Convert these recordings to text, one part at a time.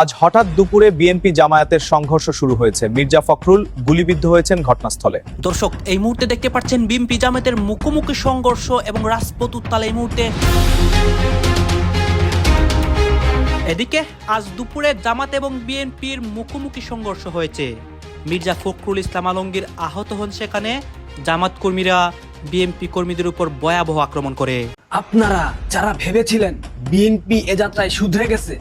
আজ হঠাৎ দুপুরে বিএনপি জামায়াতের সংঘর্ষ শুরু হয়েছে। মির্জা ফখরুল গুলিবিদ্ধ হয়েছেন ঘটনাস্থলে। দর্শক, এই মুহূর্তে দেখতে পাচ্ছেন বিএনপি জামায়াতের মুখোমুখি সংঘর্ষ এবং রাজপথ উত্তাল এই মুহূর্তে। এদিকে আজ দুপুরে জামাত এবং বিএনপির মুখোমুখি সংঘর্ষ হয়েছে। মির্জা ফখরুল ইসলাম আলমগীর আহত হন সেখানে। জামাত কর্মীরা বিএনপি কর্মীদের উপর ভয়াবহ আক্রমণ করে। আপনারা যারা ভেবেছিলেন বিএনপি এ যাত্রায় শুধরে গেছে,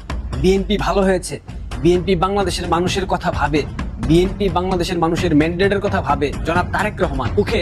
বিএনপি ভালো হয়েছে, বিএনপি বাংলাদেশের মানুষের কথা ভাবে, বিএনপি বাংলাদেশের মানুষের ম্যান্ডেটের কথা ভাবে, জনাব তারেক রহমান মুখে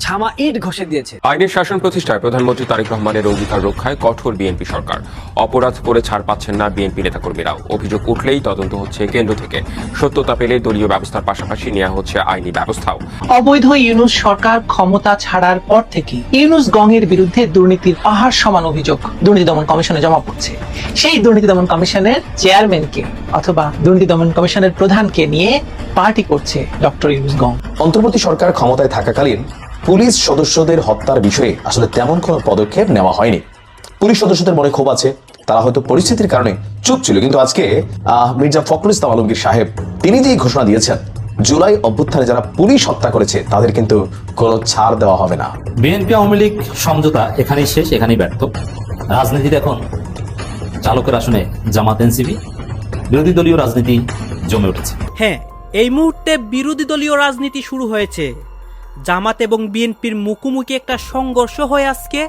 ছামা ইট ঘষে দিয়েছে। আইনের শাসন প্রতিষ্ঠায় প্রধানমন্ত্রী তারেক রহমানের অঙ্গীকার রক্ষায় কঠোর বিএনপি সরকার। অপরাধ করে ছাড় পাচ্ছেন না বিএনপি নেতাকর্মীরাও। অভিযোগ উঠলেই তদন্ত হচ্ছে কেন্দ্র থেকে। সত্যতা পেলে দলীয় ব্যবস্থার পাশাপাশি নেওয়া হচ্ছে আইনি ব্যবস্থাও। অবৈধ ইউনূস সরকার ক্ষমতা ছাড়ার পর থেকে ইউনূস গংয়ের বিরুদ্ধে দুর্নীতির পাহাড় সমান অভিযোগ দুর্নীতি দমন কমিশনে জমা পড়ছে। সেই দুর্নীতি দমন কমিশনের চেয়ারম্যানকে অথবা দুর্নীতি দমন কমিশনের প্রধানকে নিয়ে পার্টি করছে ডক্টর ইউনূস গং। অন্তর্বর্তী সরকার ক্ষমতায় থাকাকালীন পুলিশ সদস্যদের হত্যার বিষয়ে আসলে তেমন কোনো পদক্ষেপ নেওয়া হয়নি। পুলিশ সদস্যদের মনে ক্ষোভ আছে, তারা হয়তো পরিস্থিতির কারণে চুপ ছিল। কিন্তু আজকে মির্জা ফখরুল ইসলাম আলমগীর সাহেব তিনি যে ঘোষণা দিয়েছেন, জুলাই অভ্যুত্থানে যারা পুলিশ হত্যা করেছে তাদের কিন্তু কোনো ছাড় দেওয়া হবে না। বিএনপি আওয়ামী লীগ সমঝোতা এখানেই শেষ, এখানেই ব্যর্থ। রাজনীতিতে এখন চালকের আসনে জামাত এনসিপি, বিরোধী দলীয় রাজনীতি জমে উঠেছে। হ্যাঁ, এই মুহূর্তে বিরোধী দলীয় রাজনীতি শুরু হয়েছে। জামাত এবং বিএনপির মুখোমুখি একটা সংঘর্ষ হয় আজকে।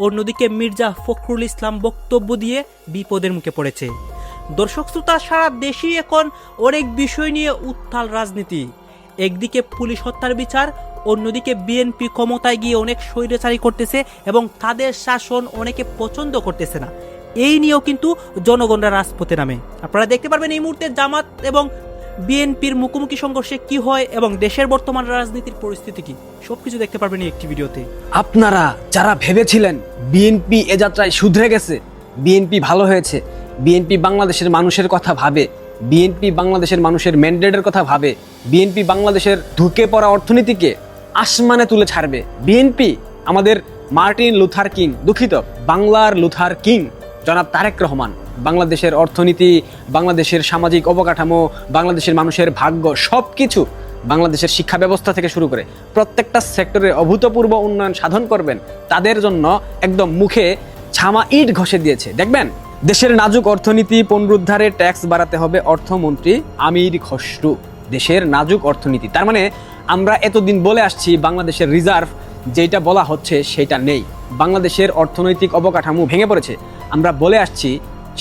অন্যদিকে মির্জা ফখরুল ইসলাম বক্তব্য দিয়ে বিপদের মুখে পড়েছে। দর্শক শ্রোতা, সারা দেশেই এখন অনেক বিষয় নিয়ে উত্তাল রাজনীতি। একদিকে পুলিশ হত্যার বিচার, অন্যদিকে বিএনপি ক্ষমতায় গিয়ে অনেক স্বৈরাচারী করতেছে এবং তাদের শাসন অনেকে পছন্দ করতেছে না। এই নিয়েও কিন্তু জনগণরা রাজপথে নামে। আপনারা দেখতে পারবেন এই মুহূর্তে জামাত এবং বিএনপির মুখোমুখি সংঘর্ষে কি হয় এবং দেশের বর্তমান রাজনীতির পরিস্থিতি কি, সবকিছু দেখতে পারবেন এই একটি ভিডিওতে। আপনারা যারা ভেবেছিলেন বিএনপি এ যাত্রায় শুধরে গেছে, বিএনপি ভালো হয়েছে, বিএনপি বাংলাদেশের মানুষের কথা ভাবে, বিএনপি বাংলাদেশের মানুষের ম্যান্ডেটের কথা ভাবে, বিএনপি বাংলাদেশের ঢুকে পড়া অর্থনীতিকে আসমানে তুলে ছাড়বে, বিএনপি আমাদের মার্টিন লুথার কিং, দুঃখিত, বাংলার লুথার কিং জনাব তারেক রহমান বাংলাদেশের অর্থনীতি, বাংলাদেশের সামাজিক অবকাঠামো, বাংলাদেশের মানুষের ভাগ্য, সবকিছু, বাংলাদেশের শিক্ষা ব্যবস্থা থেকে শুরু করে প্রত্যেকটা সেক্টরে অভূতপূর্ব উন্নয়ন সাধন করবেন, তাদের জন্য একদম মুখে ছামা ইট ঘষে দিয়েছে। দেখবেন, দেশের নাজুক অর্থনীতি পুনরুদ্ধারে ট্যাক্স বাড়াতে হবে অর্থমন্ত্রী আমির খসরু। দেশের নাজুক অর্থনীতি, তার মানে আমরা এতদিন বলে আসছি বাংলাদেশের রিজার্ভ যেটা বলা হচ্ছে সেটা নেই, বাংলাদেশের অর্থনৈতিক অবকাঠামো ভেঙে পড়েছে। আমরা বলে আসছি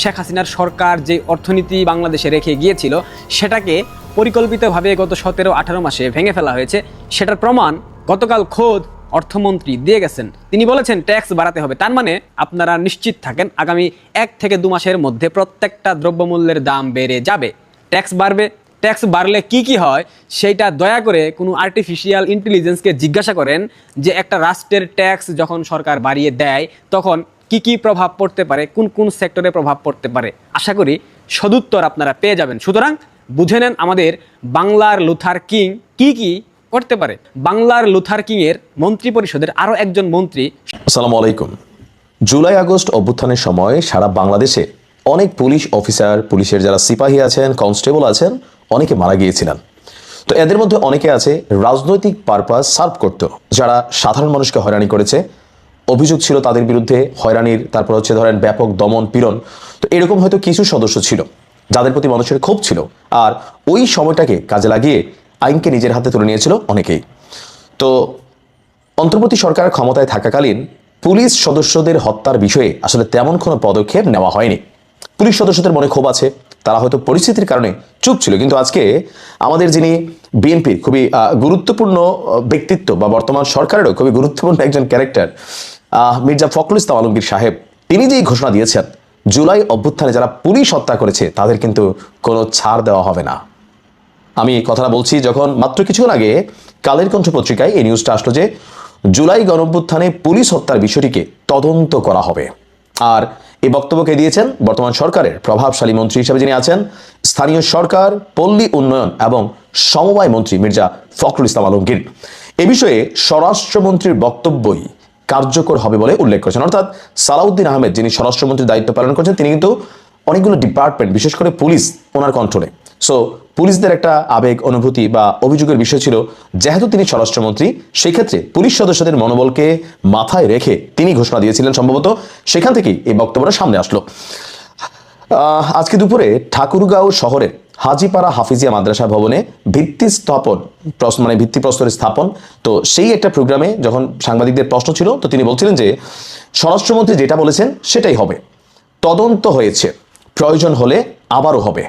শেখ হাসিনার সরকার যে অর্থনীতি বাংলাদেশে রেখে গিয়েছিল সেটাকে পরিকল্পিতভাবে গত 17-18 মাসে ভেঙে ফেলা হয়েছে। সেটার প্রমাণ গতকাল খোদ অর্থমন্ত্রী দিয়ে গেছেন। তিনি বলেছেন ট্যাক্স বাড়াতে হবে। তার মানে আপনারা নিশ্চিত থাকেন আগামী 1 থেকে 2 মাসের মধ্যে প্রত্যেকটা দ্রব্যমূল্যের দাম বেড়ে যাবে, ট্যাক্স বাড়বে। ট্যাক্স বাড়লে কি কি হয় সেইটা দয়া করে কোনো আর্টিফিশিয়াল ইন্টেলিজেন্সকে জিজ্ঞাসা করেন যে একটা রাষ্ট্রের ট্যাক্স যখন সরকার বাড়িয়ে দেয় তখন কি কি প্রভাব পড়তে পারে, কোন কোন সেক্টরে প্রভাব পড়তে পারে। আশা করি সদুত্তর আপনারা পেয়ে যাবেন। সুতরাং বুঝে নেন আমাদের বাংলার লুথার কিং কি কি করতে পারে। বাংলার লুথার কিং এর মন্ত্রী পরিষদের আরো একজন মন্ত্রী। আসসালামু আলাইকুম। জুলাই আগস্ট অভ্যুত্থানের সময় সারা বাংলাদেশে অনেক পুলিশ অফিসার, পুলিশের যারা সিপাহী আছেন, কনস্টেবল আছেন, অনেকে মারা গিয়েছিলেন। তো এদের মধ্যে অনেকে আছে রাজনৈতিক পারপাস সার্ভ করতো, যারা সাধারণ মানুষকে হয়রানি করেছে। অভিযোগ ছিল তাদের বিরুদ্ধে হয়রানির, তারপর হচ্ছে ধরেন ব্যাপক দমন পীড়ন। তো এরকম হয়তো কিছু সদস্য ছিল যাদের প্রতি মানুষের ক্ষোভ ছিল, আর ওই সময়টাকে কাজে লাগিয়ে আইনকে নিজের হাতে তুলে নিয়েছিল অনেকেই। তো অন্তর্বর্তী সরকার ক্ষমতায় থাকাকালীন পুলিশ সদস্যদের হত্যার বিষয়ে আসলে তেমন কোনো পদক্ষেপ নেওয়া হয়নি। পুলিশ সদস্যদের মনে ক্ষোভ আছে, তারা হয়তো পরিস্থিতির কারণে চুপ ছিল। কিন্তু আজকে আমাদের যিনি বিএনপির খুবই গুরুত্বপূর্ণ ব্যক্তিত্ব বা বর্তমান সরকারেরও খুবই গুরুত্বপূর্ণ একজন ক্যারেক্টার মির্জা ফখরুল ইসলাম আলমগীর সাহেব, তিনি যেই ঘোষণা দিয়েছেন জুলাই অভ্যুত্থানে যারা পুলিশ হত্যা করেছে তাদের কিন্তু কোনো ছাড় দেওয়া হবে না। আমি কথাটা বলছি যখন মাত্র কিছুক্ষণ আগে কালের কণ্ঠ পত্রিকায় এই নিউজটা আসলো যে জুলাই গণঅভ্যুত্থানে পুলিশ হত্যার বিষয়টিকে তদন্ত করা হবে। আর এই বক্তব্যকে দিয়েছেন বর্তমান সরকারের প্রভাবশালী মন্ত্রী হিসেবে যিনি আছেন স্থানীয় সরকার, পল্লী উন্নয়ন এবং সমবায় মন্ত্রী মির্জা ফখরুল ইসলাম আলমগীর। এ বিষয়ে স্বরাষ্ট্রমন্ত্রীর বক্তব্যই কার্যকর হবে বলে উল্লেখ করেছেন। অর্থাৎ সালাউদ্দিন আহমেদ যিনি স্বরাষ্ট্রমন্ত্রীর দায়িত্ব পালন করছেন তিনি কিন্তু অনেকগুলো ডিপার্টমেন্ট, বিশেষ করে পুলিশ ওনার কন্ট্রোলে। সো পুলিশদের একটা আবেগ, অনুভূতি বা অভিযোগের বিষয় ছিল, যেহেতু তিনি স্বরাষ্ট্রমন্ত্রী, সেই ক্ষেত্রে পুলিশ সদস্যদের মনোবলকে মাথায় রেখে তিনি ঘোষণা দিয়েছিলেন সম্ভবত, সেখান থেকেই এই বক্তব্যটা সামনে আসলো। আজকে দুপুরে ঠাকুরগাঁও শহরের হাজিপাড়া হাফিজিয়া মাদ্রাসা ভবনে ভিত্তিপ্রস্তর স্থাপন, তো সেই একটা প্রোগ্রামে যখন সাংবাদিকদের প্রশ্ন ছিল, তো তিনি বলছিলেন যে স্বরাষ্ট্রমন্ত্রী যেটা বলেছেন সেটাই হবে, তদন্ত হয়েছে, প্রয়োজন হলে আবারও হবে,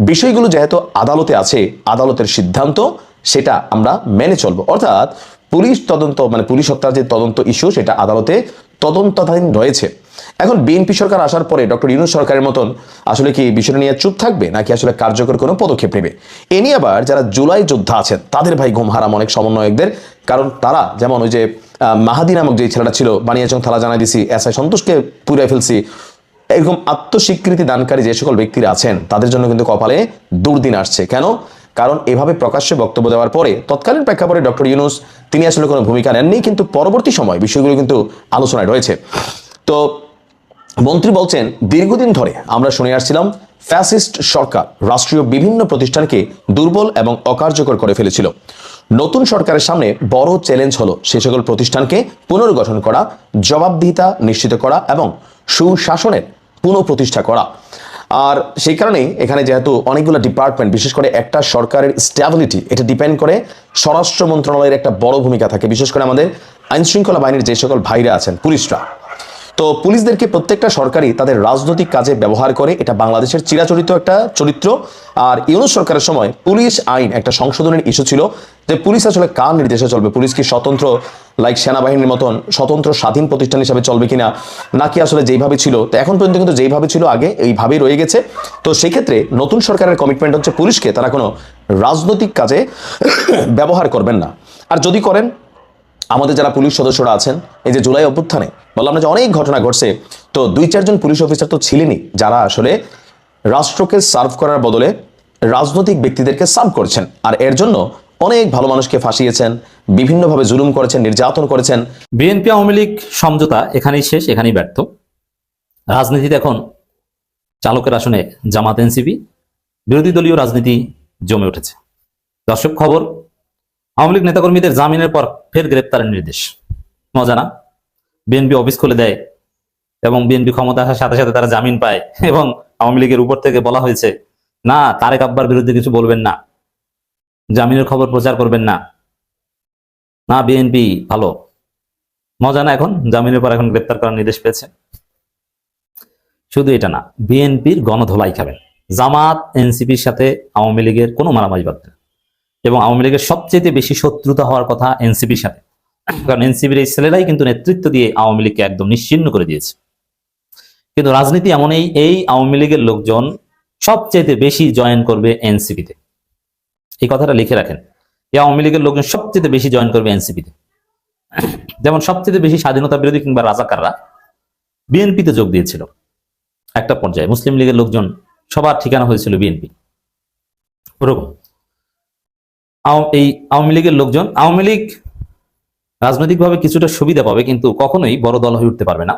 বিষয়গুলো যেহেতু আদালতে আছে, আদালতের সিদ্ধান্ত সেটা আমরা মেনে চলবো। অর্থাৎ পুলিশ তদন্ত, পুলিশ হত্যার যে তদন্ত ইস্যু, সেটা আদালতে তদন্তাধীন রয়েছে। এখন বিএনপি সরকার আসার পরে ডক্টর ইউনূস সরকারের মতন আসলে কি বিষয়টা নিয়ে চুপ থাকবে, নাকি আসলে কার্যকর কোনো পদক্ষেপ নেবে? এ নিয়ে আবার যারা জুলাই যোদ্ধা আছেন তাদের ভাই ঘুম হারাম অনেক সমন্বয়কদের, কারণ তারা যেমন ওই যে মাহাদি নামক যে ছেলেটা ছিল, বানিয়াচং থালা জানাই দিছি, এসআই সন্তোষকে পুড়ে ফেলছি, এরকম আত্মস্বীকৃতি দানকারী যে সকল ব্যক্তিরা আছেন তাদের জন্য কিন্তু কপালে দুর্দিন আসছে। কেন? কারণ এভাবে প্রকাশ্যে বক্তব্য দেওয়ার পরে তৎকালীন প্রেক্ষাপটে ডক্টর ইউনূস তিনি আসলে কোনো ভূমিকা নেননি, কিন্তু পরবর্তী সময় বিষয়গুলো কিন্তু আলোচনায় রয়েছে। তো মন্ত্রী বলছেন, দীর্ঘদিন ধরে আমরা শুনে আসছিলাম ফ্যাসিস্ট সরকার রাষ্ট্রীয় বিভিন্ন প্রতিষ্ঠানকে দুর্বল এবং অকার্যকর করে ফেলেছিল। নতুন সরকারের সামনে বড় চ্যালেঞ্জ হলো সে সকল প্রতিষ্ঠানকে পুনর্গঠন করা, জবাবদিহিতা নিশ্চিত করা এবং সুশাসনের পুনঃপ্রতিষ্ঠা করা। আর সেই কারণেই এখানে যেহেতু অনেকগুলো ডিপার্টমেন্ট, বিশেষ করে একটা সরকারের স্ট্যাবিলিটি এটা ডিপেন্ড করে স্বরাষ্ট্র মন্ত্রণালয়ের একটা বড় ভূমিকা থাকে, বিশেষ করে আমাদের আইনশৃঙ্খলা বাহিনীর যে সকল ভাইরা আছেন, পুলিশরা। তো পুলিশদেরকে প্রত্যেকটা সরকারই তাদের রাজনৈতিক কাজে ব্যবহার করে, এটা বাংলাদেশের চিরাচরিত একটা চরিত্র। আর ইউনূস সরকারের সময় পুলিশ আইন একটা সংশোধনের ইস্যু ছিল, যে পুলিশ আসলে কার নির্দেশে চলবে, পুলিশ কি স্বতন্ত্র সেনাবাহিনীর মতন স্বতন্ত্র স্বাধীন প্রতিষ্ঠান হিসাবে চলবে কিনা, নাকি আসলে যেইভাবে ছিল, তো এখন পর্যন্ত কিন্তু যেইভাবে ছিল আগে এইভাবেই রয়ে গেছে। তো সেই ক্ষেত্রে নতুন সরকারের কমিটমেন্ট হচ্ছে পুলিশকে তারা কোনো রাজনৈতিক কাজে ব্যবহার করবেন না। আর যদি করেন, আমাদের যারা পুলিশ সদস্যরা আছেন, এই যে জুলাই অভ্যুত্থানে বললাম না যে অনেক ঘটনা ঘটছে, তো 2-4 জন পুলিশ অফিসার তো ছিলেনই যারা আসলে রাষ্ট্রকে সার্ভ করার বদলে রাজনৈতিক ব্যক্তিদেরকে সার্ভ করছেন, আর এর জন্য অনেক ভালো মানুষকে ফাঁসিয়েছেন, বিভিন্নভাবে জুলুম করেছেন, নির্যাতন করেছেন। বিএনপি আওয়ামী লীগ সমঝোতা এখানেই শেষ, এখানেই ব্যর্থ। রাজনীতিতে এখন চালকের আসনে জামাত এনসিপি, বিরোধী দলীয় রাজনীতি জমে উঠেছে। দর্শক, খবর, আওয়ামী লীগ নেতাকর্মীদের জামিনের পর ফের গ্রেপ্তারের নির্দেশ। মজা না? বিএনপি অফিস খুলে দেয় এবং বিএনপি ক্ষমতা আসার সাথে সাথে তারা জামিন পায়, এবং আওয়ামী লীগের উপর থেকে বলা হয়েছে না, তারেক আব্বার বিরুদ্ধে কিছু বলবেন না, জামিনের খবর প্রচার করবেন না। না, বিএনপি ভালো। মজা না? এখন জামিনের পর এখন গ্রেপ্তার করার নির্দেশ পেয়েছে। শুধু এটা না, বিএনপির গণধোলাই খাবেন। জামাত এনসিপির সাথে আওয়ামী লীগের কোনো মারামারি বাদ নেই, এবং আওয়ামী লীগের সবচেয়ে বেশি শত্রুতা হওয়ার কথা এনসিপির সাথে, কারণ এনসিপির এই ছেলেরাই কিন্তু নেতৃত্ব দিয়ে আওয়ামী লীগকে একদম নিশ্চিহ্ন করে দিয়েছে। কিন্তু রাজনীতি এমনই, এই আওয়ামী লীগের লোকজন সবচেয়ে বেশি জয়েন করবে এনসিপিতে। এই কথাটা লিখে রাখেন, এই আওয়ামী লীগের লোকজন সবচেয়ে বেশি জয়েন করবে এনসিপিতে। যেমন সবচেয়ে বেশি স্বাধীনতা বিরোধী কিংবা রাজাকাররা বিএনপিতে যোগ দিয়েছিল একটা পর্যায়ে, মুসলিম লীগের লোকজন সবার ঠিকানা হয়েছিল বিএনপি। ওরকম এই আওয়ামী লীগের লোকজন, আওয়ামী লীগ রাজনৈতিকভাবে কিছুটা সুবিধা পাবে, কিন্তু কখনোই বড় দল হয়ে উঠতে পারবে না।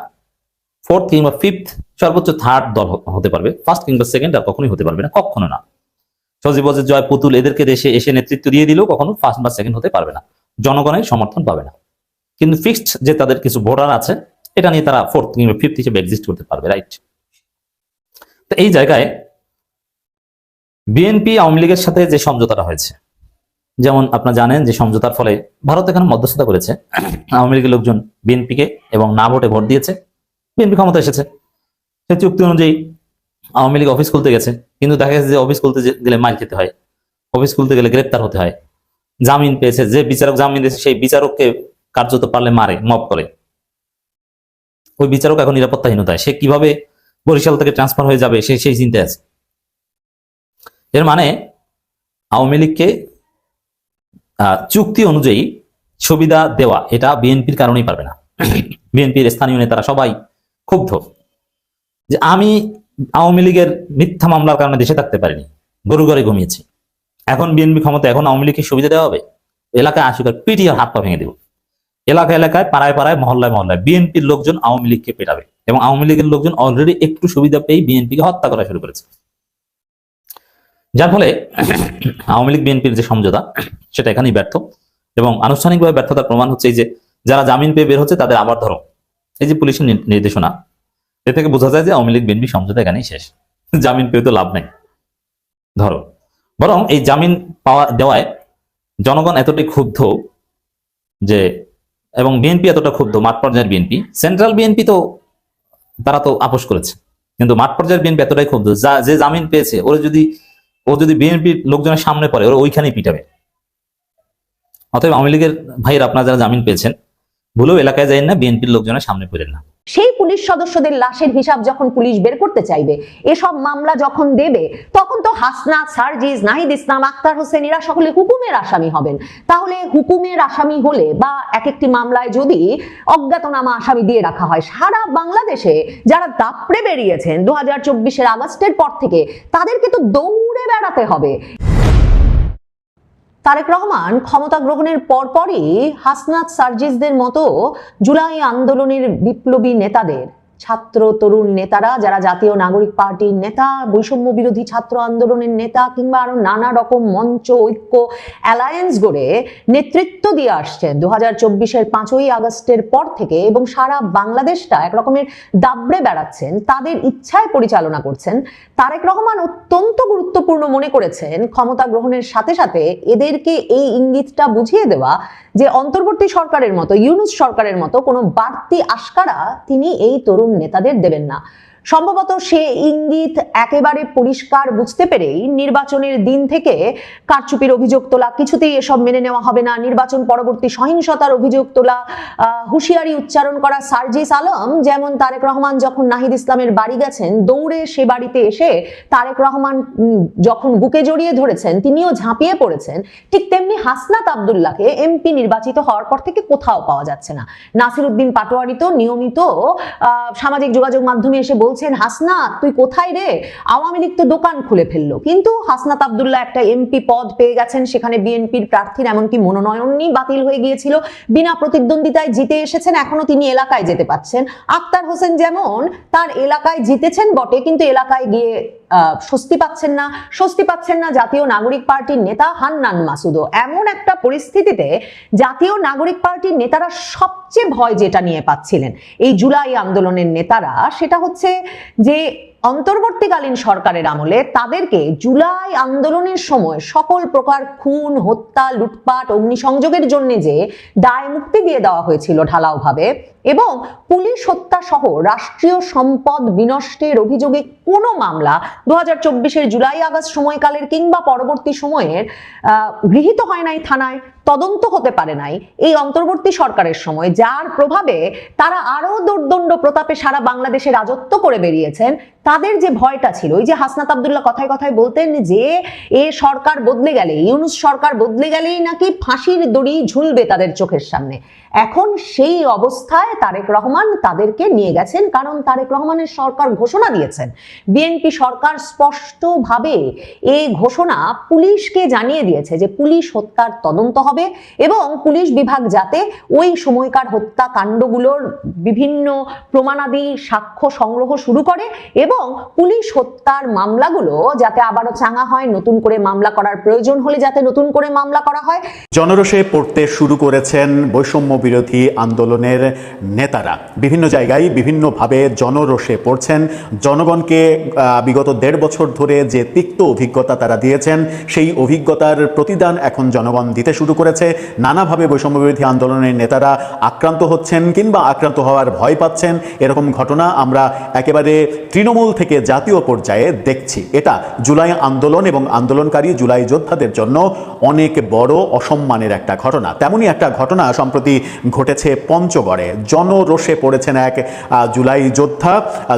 4th কিংবা 5th, সর্বোচ্চ 3rd দল হতে পারবে, 1st কিংবা 2nd আর কখনোই হতে পারবে না, কখনো না। সজীব ওয়াজেদ, জয় পুতুল এদেরকে দেশে এসে নেতৃত্ব দিয়ে দিলেও কখনো 1st বা 2nd হতে পারবে না, জনগণের সমর্থন পাবে না। কিন্তু ফিক্সড যে তাদের কিছু ভোটার আছে, এটা নিয়ে তারা 4th কিংবা 5th হিসেবে এক্সিস্ট করতে পারবে, রাইট? তো এই জায়গায় বিএনপি আওয়ামী লীগের সাথে যে সমঝোতাটা হয়েছে, যেমন আপনারা জানেন যে সমঝোতার ফলে ভারত এখানে মধ্যস্থতা করেছে, আওয়ামী লীগের লোকজন বিএনপিকে এবং না ভোটে ভোট দিয়েছে, বিএনপি ক্ষমতা এসেছে। সে চুক্তি অনুযায়ী আওয়ামী লীগ অফিস খুলতে গেছে, কিন্তু দেখা গেছে যে অফিস খুলতে গেলে মার খেতে হয়, অফিস খুলতে গেলে গ্রেপ্তার হতে হয়। জামিন পেয়েছে, যে বিচারক জামিন দিয়েছে সেই বিচারককে কার্যত পারলে মারে, মব করে। ওই বিচারক এখন নিরাপত্তাহীনতায়, সে কিভাবে বরিশাল থেকে ট্রান্সফার হয়ে যাবে সেই চিন্তায় আছে। এর মানে আওয়ামী লীগকে চুক্তি অনুযায়ী সুবিধা দেওয়া, এটা বিএনপির কারণেই পারবে না। বিএনপির স্থানীয় নেতারা সবাই ক্ষুব্ধ যে আমি আওয়ামী লীগের মিথ্যা মামলার কারণে দেশে থাকতে পারিনি, গরু ঘরে ঘুমিয়েছি, এখন বিএনপি ক্ষমতা, এখন আওয়ামী লীগকে সুবিধা দেওয়া হবে, এলাকায় আসুক, পিটিয়ে হাত পা ভেঙে দেব। এলাকায় এলাকায় পাড়ায় পাড়ায় মহল্লায় মহল্লায় বিএনপির লোকজন আওয়ামী লীগকে পেটাবে, এবং আওয়ামী লীগের লোকজন অলরেডি একটু সুবিধা পেয়ে বিএনপিকে হত্যা করা শুরু করেছে। যার ফলে আওয়ামী লীগ বিএনপির যে সমঝোতা সেটা এখানেই ব্যর্থ, এবং আনুষ্ঠানিকভাবে ব্যর্থতার প্রমাণ হচ্ছে এই যে যারা জামিন পেয়ে বের হচ্ছে তাদের আবার ধরো, এই যে পুলিশের নির্দেশনা, এ থেকে বোঝা যায় যে আওয়ামী লীগ বিএনপি সমঝোতা এখানেই শেষ, জামিন পেয়ে তো লাভ নেই ধরো। বরং এই জামিন পাওয়া দেওয়ায় জনগণ এতটাই ক্ষুব্ধ যে, এবং বিএনপি এতটা ক্ষুব্ধ, মাঠ পর্যায়ের বিএনপি, সেন্ট্রাল বিএনপি তো তারা তো আপোষ করেছে, কিন্তু মাঠ পর্যায়ের বিএনপি এতটাই ক্ষুব্ধ যে জামিন পেয়েছে ও যদি বিএনপির লোকজনের সামনে পড়ে ওরা ওইখানেই পিটাবে। অতএব আওয়ামী লীগের ভাইয়ের আপনারা যারা জামিন পেয়েছেন, ভুলেও এলাকায় যাইন না, বিএনপির লোকজনের সামনে পড়েন না। সেই পুলিশ সদস্যদের লাশের হিসাব যখন পুলিশ বের করতে চাইবে, এসব মামলা যখন দেবে, তখন তো হাসনাত, সার্জিস, নাহিদ ইসলাম, আক্তার হোসেন এরা সকলে হুকুমের আসামি হবেন। তাহলে হুকুমের আসামি হলে বা এক একটি মামলায় যদি অজ্ঞাতনামা আসামি দিয়ে রাখা হয়, সারা বাংলাদেশে যারা দাপড়ে বেরিয়েছেন 2024-এর আগস্টের পর থেকে, তাদেরকে তো দৌড়ে বেড়াতে হবে। তারেক রহমান ক্ষমতা গ্রহণের পরপরই হাসনাত, সার্জিসদের মতো জুলাই আন্দোলনের বিপ্লবী নেতাদের, ছাত্র তরুণ নেতারা যারা জাতীয় নাগরিক পার্টির নেতা, বৈষম্য বিরোধী ছাত্র আন্দোলনের নেতা, কিংবা আরো নানা রকম মঞ্চ, ঐক্য, অ্যালায়েন্স গড়ে নেতৃত্ব দিয়ে আসছেন 2024-এর 5ই আগস্টের পর থেকে, এবং সারা বাংলাদেশটা একরকমের দাবড়ে বেড়াচ্ছেন, তাদের ইচ্ছায় পরিচালনা করছেন। তারেক রহমান অত্যন্ত গুরুত্বপূর্ণ মনে করেছেন ক্ষমতা গ্রহণের সাথে সাথে এদেরকে এই ইঙ্গিতটা বুঝিয়ে দেওয়া যে অন্তর্বর্তী সরকারের মতো, ইউনূস সরকারের মতো কোনো বাড়তি আশকারা তিনি এই তরুণ নেতাদের দেবেন না। সম্ভবত সে ইঙ্গিত একেবারে পরিষ্কার বুঝতে পেরেই নির্বাচনের দিন থেকে কারচুপির অভিযোগ তোলা, কিছুতেই এসব মেনে নেওয়া হবে না, নির্বাচন পরবর্তী সহিংসতার অভিযোগ তোলা, হুঁশিয়ারি উচ্চারণ করা সার্জিস আলম, যেমন তারেক রহমান যখন নাহিদ ইসলামের বাড়ি গেছেন, দৌড়ে সে বাড়িতে এসে তারেক রহমান যখন বুকে জড়িয়ে ধরেছেন তিনিও ঝাঁপিয়ে পড়েছেন, ঠিক তেমনি হাসনাত আব্দুল্লাহকে এমপি নির্বাচিত হওয়ার পর থেকে কোথাও পাওয়া যাচ্ছে না। নাসিরউদ্দিন পাটোয়ারি তো নিয়মিত সামাজিক যোগাযোগ মাধ্যমে এসে বলছেন, হাসনাত তুই কোথায় রে, আওয়ামী লীগ তো দোকান খুলে ফেললো। কিন্তু হাসনাত আব্দুল্লাহ একটা এমপি পদ পেয়ে গেছেন, সেখানে বিএনপির প্রার্থীর এমনকি মনোনয়নই বাতিল হয়ে গিয়েছিল, বিনা প্রতিদ্বন্দ্বিতায় জিতে এসেছেন, এখনো তিনি এলাকায় যেতে পাচ্ছেন। আক্তার হোসেন যেমন তার এলাকায় জিতেছেন বটে, কিন্তু এলাকায় গিয়ে স্বস্তি পাচ্ছেন না জাতীয় নাগরিক পার্টির নেতা হান্নান মাসুদও। এমন একটা পরিস্থিতিতে জাতীয় নাগরিক পার্টির নেতারা সবচেয়ে ভয় যেটা নিয়ে পাচ্ছিলেন এই জুলাই আন্দোলনের নেতারা, সেটা হচ্ছে যে অন্তর্বর্তীকালীন সরকারের আমলে তাদেরকে জুলাই আন্দোলনের সময় সকল প্রকার খুন, হত্যা, লুটপাট, অগ্নিসংযোগের জন্য যে দায় মুক্তি দিয়ে দেওয়া হয়েছিল ঢালাওভাবে, এবং পুলিশ হত্যা সহ রাষ্ট্রীয় সম্পদ বিনষ্টের অভিযোগে কোনো মামলা 2024-এর জুলাই আগস্ট সময়কালের কিংবা পরবর্তী সময়ের গৃহীত হয় নাই থানায়, তদন্ত হতে পারে নাই এই অন্তর্বর্তী সরকারের সময়, যার প্রভাবে তারা আরো দোর্দণ্ড প্রতাপে সারা বাংলাদেশে রাজত্ব করে বেরিয়েছেন। তাদের যে ভয়টা ছিল, ওই যে হাসনাত আব্দুল্লাহ কথায় কথায় বলতেন যে এ সরকার বদলে গেলে, ইউনূস সরকার বদলে গেলেই নাকি ফাঁসির দড়ি ঝুলবে তাদের চোখের সামনে, এখন সেই অবস্থায় তারেক রহমান তাদেরকে নিয়ে গেছেন। কারণ তারেক রহমানের সরকার ঘোষণা দিয়েছেন, বিএনপি সরকার স্পষ্টভাবে এই ঘোষণা পুলিশকে জানিয়ে দিয়েছে যে পুলিশ হত্যার তদন্ত হবে, এবং পুলিশ বিভাগ যাতে ওই সময়কার হত্যাকাণ্ডগুলোর বিভিন্ন প্রমাণাদি সাক্ষ্য সংগ্রহ শুরু করে, এবং পুলিশ হত্যার মামলাগুলো যাতে আবারও চাঙা হয়, নতুন করে মামলা করার প্রয়োজন হলে যাতে নতুন করে মামলা করা হয়। জনরোষে পড়তে শুরু করেছেন বৈষম্য বিরোধী আন্দোলনের নেতারা, বিভিন্ন জায়গায় বিভিন্নভাবে জনরোষে পড়ছেন। জনগণকে বিগত 1.5 বছর ধরে যে তিক্ত অভিজ্ঞতা তারা দিয়েছেন, সেই অভিজ্ঞতার প্রতিদান এখন জনগণ দিতে শুরু করেছে। নানাভাবে বৈষম্য বিরোধী আন্দোলনের নেতারা আক্রান্ত হচ্ছেন কিংবা আক্রান্ত হওয়ার ভয় পাচ্ছেন, এরকম ঘটনা আমরা একেবারে তৃণমূল থেকে জাতীয় পর্যায়ে দেখছি। এটা জুলাই আন্দোলন এবং আন্দোলনকারী জুলাই যোদ্ধাদের জন্য অনেক বড় অসম্মানের একটা ঘটনা। তেমনই একটা ঘটনা সম্প্রতি ঘটেছে পঞ্চগড়ে। জনরোষে পড়েছেন এক জুলাই যোদ্ধা,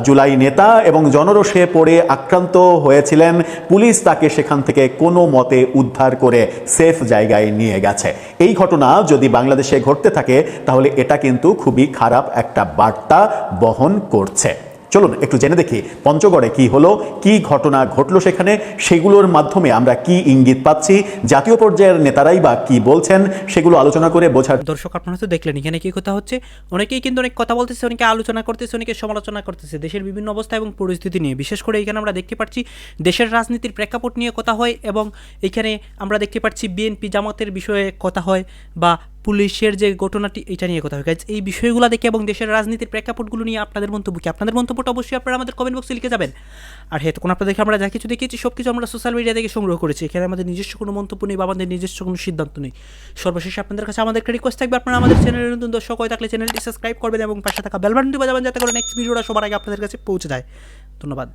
জুলাই নেতা, এবং জনরোষে পড়ে আক্রান্ত হয়েছিলেন। পুলিশ তাকে সেখান থেকে কোনো মতে উদ্ধার করে সেফ জায়গায় নিয়ে গেছে। এই ঘটনা যদি বাংলাদেশে ঘটতে থাকে তাহলে এটা কিন্তু খুবই খারাপ একটা বার্তা বহন করছে। চলুন একটু জেনে দেখি পঞ্চগড়ে কি হলো, কি ঘটনা ঘটলো সেখানে, সেগুলোর মাধ্যমে আমরা কি ইঙ্গিত পাচ্ছি, জাতীয় পর্যায়ের নেতারাই বা কি বলছেন, সেগুলো আলোচনা করে বোঝার। দর্শক আপনারা তো দেখলেন এখানে কি কথা হচ্ছে, অনেকেই কিন্তু অনেক কথা বলতেছে, অনেকে আলোচনা করতেছে, অনেকে সমালোচনা করতেছে দেশের বিভিন্ন অবস্থা এবং পরিস্থিতি নিয়ে। বিশেষ করে এখানে আমরা দেখতে পাচ্ছি দেশের রাজনীতির প্রেক্ষাপট নিয়ে কথা হয়, এবং এখানে আমরা দেখতে পাচ্ছি বিএনপি জামাতের বিষয়ে কথা হয়, বা পুলিশের যে ঘটনাটি এটা নিয়ে কথা হয়। গাইজ, এই বিষয়গুলো দেখে এবং দেশের রাজনীতির প্রেক্ষাপটগুলো নিয়ে আপনাদের মন্তব্য কি? আপনাদের মন্তব্যটা অবশ্যই আপনারা আমাদের কমেন্ট বক্সে লিখে যাবেন। আর হ্যাঁ, তখন আপনাদেরকে আমরা যা কিছু দেখিয়েছি সব কিছু আমরা সোশ্যাল মিডিয়া থেকে সংগ্রহ করেছি। এখানে আমাদের নিজস্ব কোনো মন্তব্য নেই বা আমাদের নিজস্ব কোনো সিদ্ধান্ত নেই। সর্বশেষে আপনাদের কাছে আমাদের একটা রিকোয়েস্ট থাকবে, আপনারা আমাদের চ্যানেলের নতুন দর্শক হয়ে থাকলে চ্যানেলটি সাবস্ক্রাইব করবেন এবং পাশে থাকা বেল বাটনটি বাজাবেন, যাতে করে নেক্সট ভিডিওটা সবার আগে আপনাদের কাছে পৌঁছে যায়। ধন্যবাদ।